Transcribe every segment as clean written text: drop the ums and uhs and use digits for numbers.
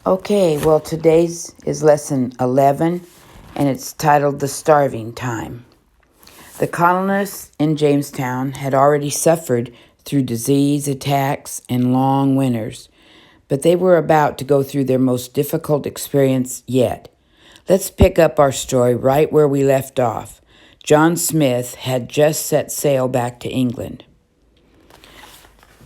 Okay, well, today's is lesson 11, and it's titled The Starving Time. The colonists in Jamestown had already suffered through disease attacks and long winters, but they were about to go through their most difficult experience yet. Let's pick up our story right where we left off. John Smith had just set sail back to England.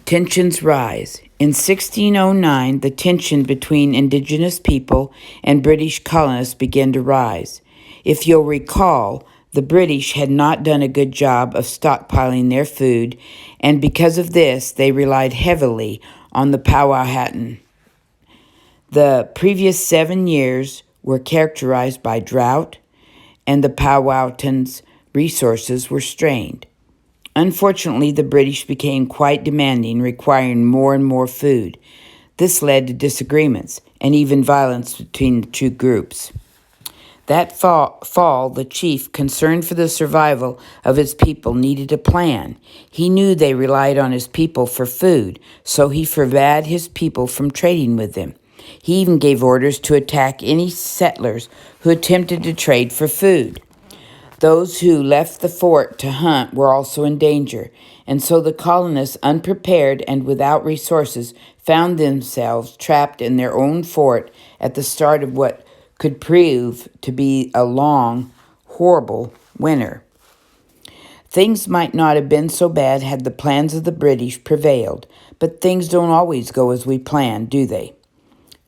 Tensions rise. In 1609, the tension between indigenous people and British colonists began to rise. If you'll recall, the British had not done a good job of stockpiling their food, and because of this, they relied heavily on the Powhatan. The previous 7 years were characterized by drought, and the Powhatan's resources were strained. Unfortunately, the British became quite demanding, requiring more and more food. This led to disagreements and even violence between the two groups. That fall, the chief, concerned for the survival of his people, needed a plan. He knew they relied on his people for food, so he forbade his people from trading with them. He even gave orders to attack any settlers who attempted to trade for food. Those who left the fort to hunt were also in danger, and so the colonists, unprepared and without resources, found themselves trapped in their own fort at the start of what could prove to be a long, horrible winter. Things might not have been so bad had the plans of the British prevailed, but things don't always go as we plan, do they?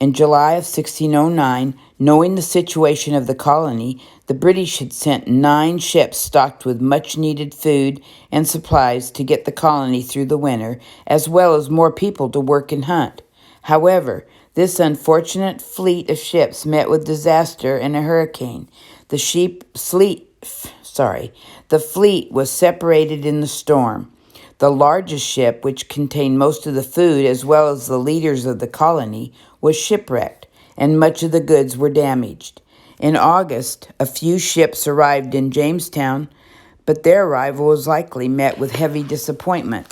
In July of 1609, knowing the situation of the colony, the British had sent 9 ships stocked with much-needed food and supplies to get the colony through the winter, as well as more people to work and hunt. However, this unfortunate fleet of ships met with disaster and a hurricane. The fleet was separated in the storm. The largest ship, which contained most of the food as well as the leaders of the colony, was shipwrecked, and much of the goods were damaged. In August, a few ships arrived in Jamestown, but their arrival was likely met with heavy disappointment.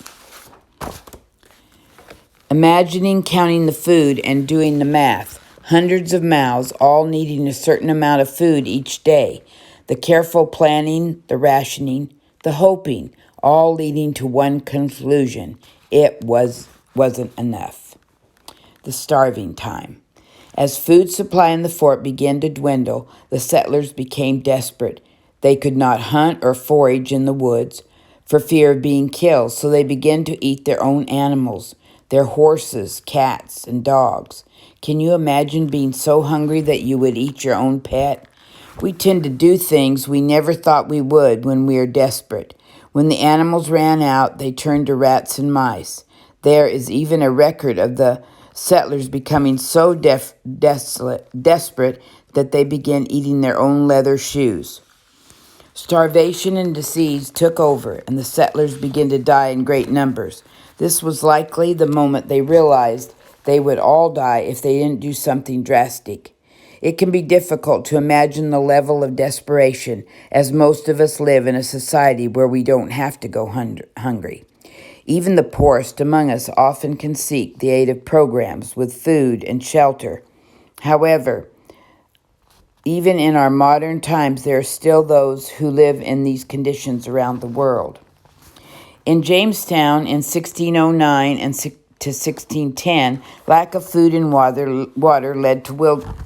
Imagining counting the food and doing the math, hundreds of mouths all needing a certain amount of food each day, the careful planning, the rationing, the hoping, all leading to one conclusion: it wasn't enough. The starving time. As food supply in the fort began to dwindle, the settlers became desperate. They could not hunt or forage in the woods for fear of being killed, so they began to eat their own animals, their horses, cats, and dogs. Can you imagine being so hungry that you would eat your own pet? We tend to do things we never thought we would when we are desperate. When the animals ran out, they turned to rats and mice. There is even a record of the settlers becoming so desperate that they began eating their own leather shoes. Starvation and disease took over, and the settlers began to die in great numbers. This was likely the moment they realized they would all die if they didn't do something drastic. It can be difficult to imagine the level of desperation, as most of us live in a society where we don't have to go hungry. Even the poorest among us often can seek the aid of programs with food and shelter. However, even in our modern times, there are still those who live in these conditions around the world. In Jamestown in 1609 and to 1610, lack of food and water led to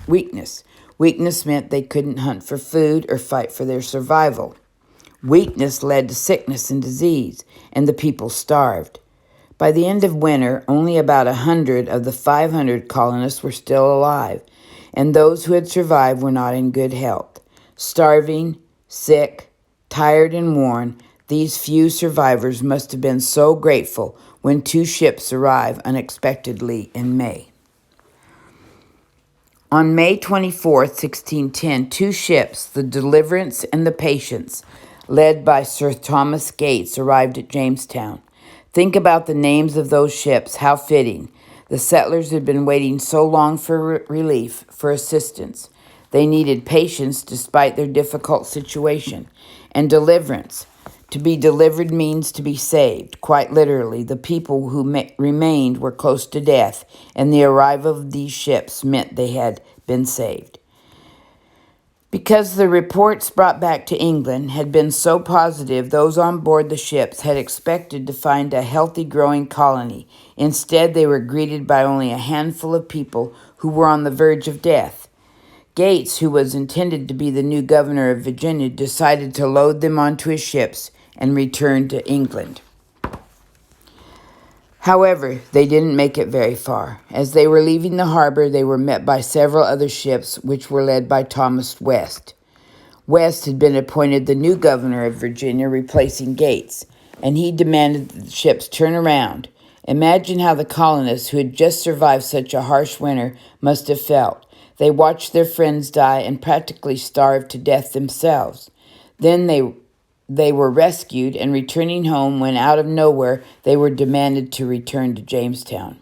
weakness. Weakness meant they couldn't hunt for food or fight for their survival. Weakness led to sickness and disease, and the people starved. By the end of winter, only about 100 of the 500 colonists were still alive, and those who had survived were not in good health. Starving, sick, tired, and worn, these few survivors must have been so grateful when 2 ships arrived unexpectedly in May. On May 24, 1610, 2 ships, the Deliverance and the Patience, led by Sir Thomas Gates, arrived at Jamestown. Think about the names of those ships, how fitting. The settlers had been waiting so long for relief, for assistance. They needed patience despite their difficult situation, and deliverance To be delivered means to be saved. Quite literally, the people who remained were close to death, and the arrival of these ships meant they had been saved. Because the reports brought back to England had been so positive, those on board the ships had expected to find a healthy, growing colony. Instead, they were greeted by only a handful of people who were on the verge of death. Gates, who was intended to be the new governor of Virginia, decided to load them onto his ships and return to England. However, they didn't make it very far. As they were leaving the harbor, they were met by several other ships, which were led by Thomas West. West had been appointed the new governor of Virginia, replacing Gates, and he demanded that the ships turn around. Imagine how the colonists who had just survived such a harsh winter must have felt. They watched their friends die and practically starved to death themselves. Then they were rescued, and returning home when out of nowhere they were demanded to return to Jamestown.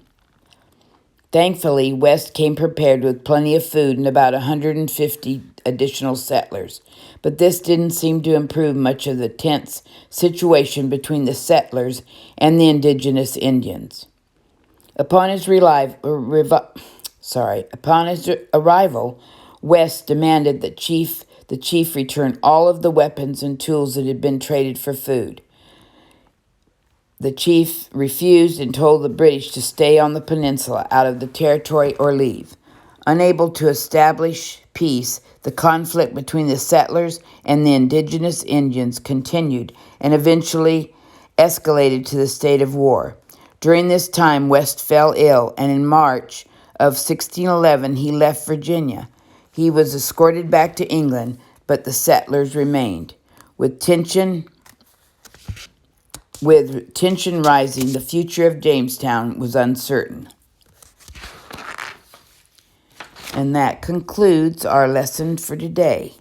Thankfully, West came prepared with plenty of food and about 150 additional settlers, but this didn't seem to improve much of the tense situation between the settlers and the indigenous Indians. Upon his arrival, West demanded that the chief return all of the weapons and tools that had been traded for food. The chief refused and told the British to stay on the peninsula out of the territory or leave. Unable to establish peace, the conflict between the settlers and the indigenous Indians continued and eventually escalated to the state of war. During this time, West fell ill, and in March of 1611 he left Virginia. He was escorted back to England, but the settlers remained. With tension rising, the future of Jamestown was uncertain. And that concludes our lesson for today.